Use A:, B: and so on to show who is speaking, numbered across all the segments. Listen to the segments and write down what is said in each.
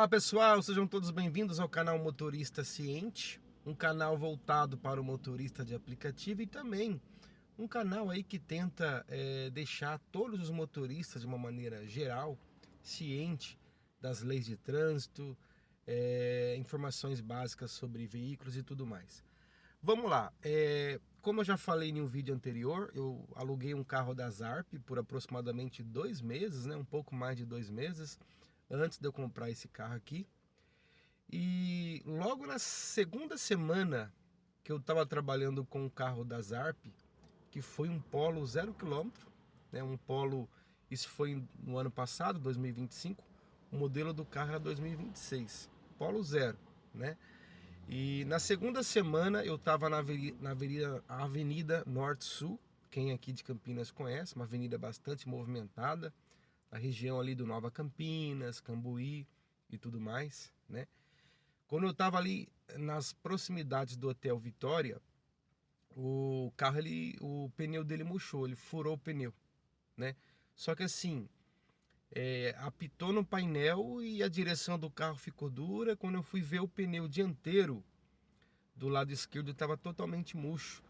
A: Olá pessoal, sejam todos bem-vindos ao canal Motorista Ciente, um canal voltado para o motorista de aplicativo e também um canal aí que tenta deixar todos os motoristas de uma maneira geral ciente das leis de trânsito, informações básicas sobre veículos e tudo mais. Vamos lá, como eu já falei em um vídeo anterior, eu aluguei um carro da Zarp por aproximadamente 2 meses, né, um pouco mais de 2 meses, antes de eu comprar esse carro aqui. E logo na segunda semana que eu estava trabalhando com o carro da Zarp, que foi um Polo 0 km, né, um Polo, isso foi no ano passado, 2025, o modelo do carro era 2026, Polo 0, né? E na segunda semana eu estava na Avenida Norte-Sul, quem aqui de Campinas conhece, uma avenida bastante movimentada, a região ali do Nova Campinas, Cambuí e tudo mais, né? Quando eu estava ali nas proximidades do Hotel Vitória, o carro, o pneu dele murchou, ele furou o pneu, né? Só que assim, apitou no painel e a direção do carro ficou dura. Quando eu fui ver, o pneu dianteiro do lado esquerdo estava totalmente murcho,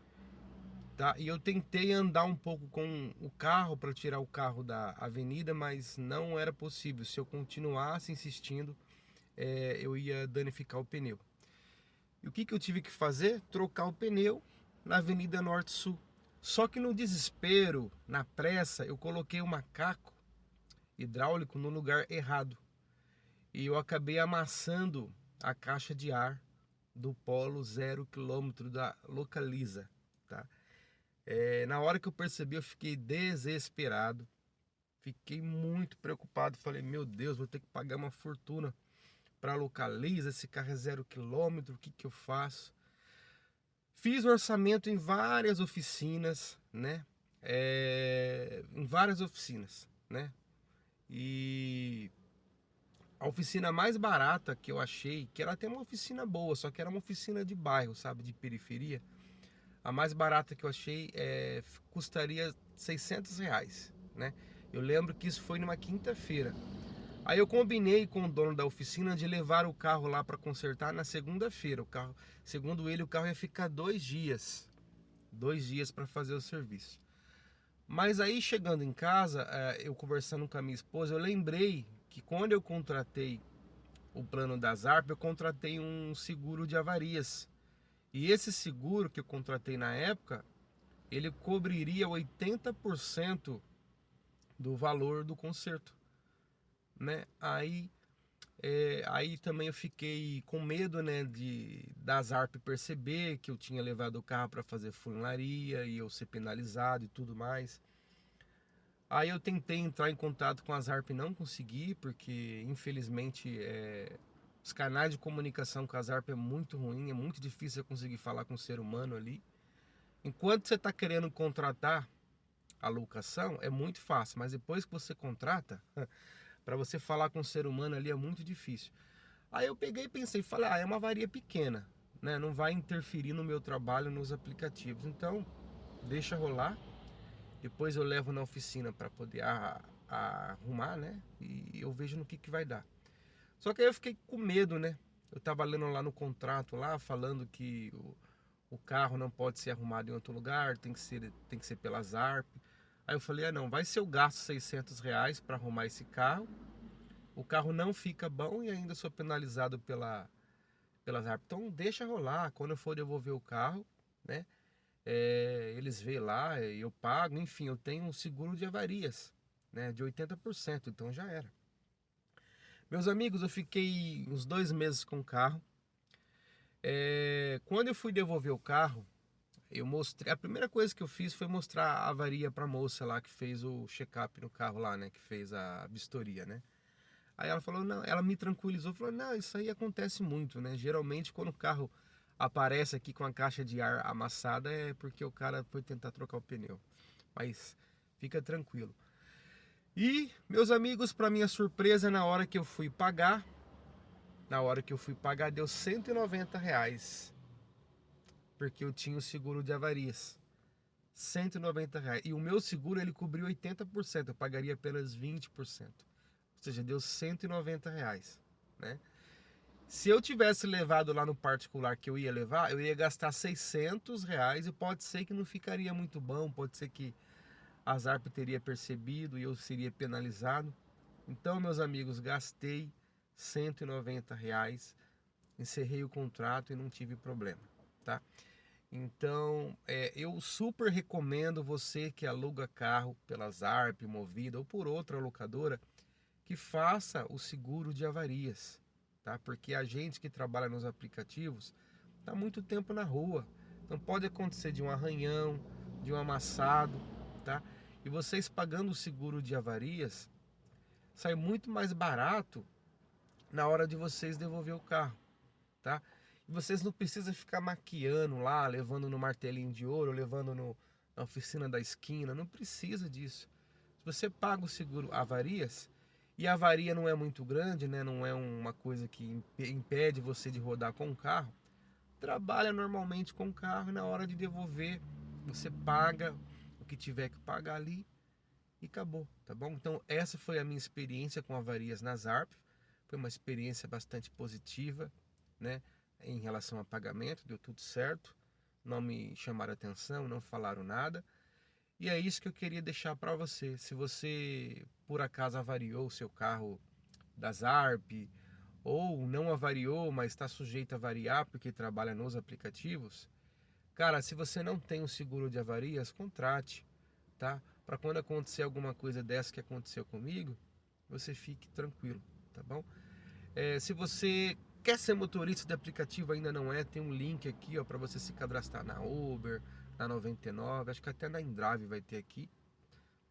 A: tá? E eu tentei andar um pouco com o carro para tirar o carro da avenida, mas não era possível. Se eu continuasse insistindo, eu ia danificar o pneu. E o que eu tive que fazer? Trocar o pneu na Avenida Norte-Sul. Só que no desespero, na pressa, eu coloquei o macaco hidráulico no lugar errado. E eu acabei amassando a caixa de ar do Polo 0 km da Localiza, tá? Na hora que eu percebi, eu fiquei desesperado. Fiquei muito preocupado. Falei, meu Deus, vou ter que pagar uma fortuna para Localiza. Esse carro é 0 km, o que eu faço? Fiz orçamento em várias oficinas, né? Em várias oficinas, né? E a oficina mais barata que eu achei, que era até uma oficina boa, só que era uma oficina de bairro, sabe? De periferia. A mais barata que eu achei custaria R$ 600, né? Eu lembro que isso foi numa quinta-feira. Aí eu combinei com o dono da oficina de levar o carro lá para consertar na segunda-feira. O carro, segundo ele, o carro ia ficar 2 dias. 2 dias para fazer o serviço. Mas aí chegando em casa, eu conversando com a minha esposa, eu lembrei que quando eu contratei o plano da Zarp, eu contratei um seguro de avarias. E esse seguro que eu contratei na época, ele cobriria 80% do valor do conserto, né? Aí também eu fiquei com medo, né, da Zarp perceber que eu tinha levado o carro para fazer funilaria e eu ser penalizado e tudo mais. Aí eu tentei entrar em contato com a Zarp e não consegui, porque infelizmente os canais de comunicação com a Zarp é muito ruim, é muito difícil eu conseguir falar com o ser humano ali. Enquanto você está querendo contratar a locação, é muito fácil, mas depois que você contrata, para você falar com o ser humano ali é muito difícil. Aí eu peguei e pensei, falei, é uma avaria pequena, né? Não vai interferir no meu trabalho nos aplicativos, então deixa rolar. Depois eu levo na oficina para poder arrumar, né? E eu vejo no que vai dar. Só que aí eu fiquei com medo, né? Eu tava lendo lá no contrato lá, falando que o carro não pode ser arrumado em outro lugar, tem que ser pela Zarp. Aí eu falei, não, vai ser eu gasto R$ 600 para arrumar esse carro. O carro não fica bom e ainda sou penalizado pela Zarp. Então deixa rolar, quando eu for devolver o carro, né? Eles veem lá, eu pago, enfim, eu tenho um seguro de avarias, né, de 80%, então já era. Meus amigos, eu fiquei uns 2 meses com o carro. Quando eu fui devolver o carro, eu mostrei, a primeira coisa que eu fiz foi mostrar a avaria para a moça lá que fez o check-up no carro lá, né, que fez a vistoria, né. Aí ela falou, não, ela me tranquilizou, falou, não, isso aí acontece muito, né, geralmente quando o carro aparece aqui com a caixa de ar amassada é porque o cara foi tentar trocar o pneu, mas fica tranquilo. E, meus amigos, para minha surpresa, na hora que eu fui pagar deu R$ 190, porque eu tinha o seguro de avarias. R$ 190. E o meu seguro ele cobriu 80%, eu pagaria apenas 20%. Ou seja, deu R$ 190. né? Se eu tivesse levado lá no particular que eu ia levar, eu ia gastar R$ 600 e pode ser que não ficaria muito bom, pode ser que a Zarp teria percebido e eu seria penalizado. Então, meus amigos, gastei R$ 190, encerrei o contrato e não tive problema, tá? Então, eu super recomendo você que aluga carro pela Zarp, Movida ou por outra locadora, que faça o seguro de avarias, tá? Porque a gente que trabalha nos aplicativos está muito tempo na rua. Então pode acontecer de um arranhão, de um amassado, tá? E vocês pagando o seguro de avarias, sai muito mais barato na hora de vocês devolver o carro, tá? E vocês não precisam ficar maquiando lá, levando no martelinho de ouro, levando na oficina da esquina, não precisa disso. Se você paga o seguro avarias, e a avaria não é muito grande, né? Não é uma coisa que impede você de rodar com o carro, trabalha normalmente com o carro e na hora de devolver, você paga o que tiver que pagar ali e acabou, tá bom? Então essa foi a minha experiência com avarias na Zarp, foi uma experiência bastante positiva, né? Em relação a pagamento, deu tudo certo, não me chamaram atenção, não falaram nada. E é isso que eu queria deixar para você. Se você por acaso avariou o seu carro da Zarp ou não avariou, mas está sujeito a variar porque trabalha nos aplicativos, cara, se você não tem um seguro de avarias, contrate, tá? Para quando acontecer alguma coisa dessa que aconteceu comigo, você fique tranquilo, tá bom? Se você quer ser motorista de aplicativo, ainda não é, tem um link aqui, ó, para você se cadastrar na Uber, na 99, acho que até na InDrive vai ter aqui,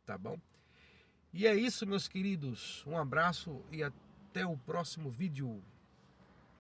A: tá bom? E é isso, meus queridos, um abraço e até o próximo vídeo.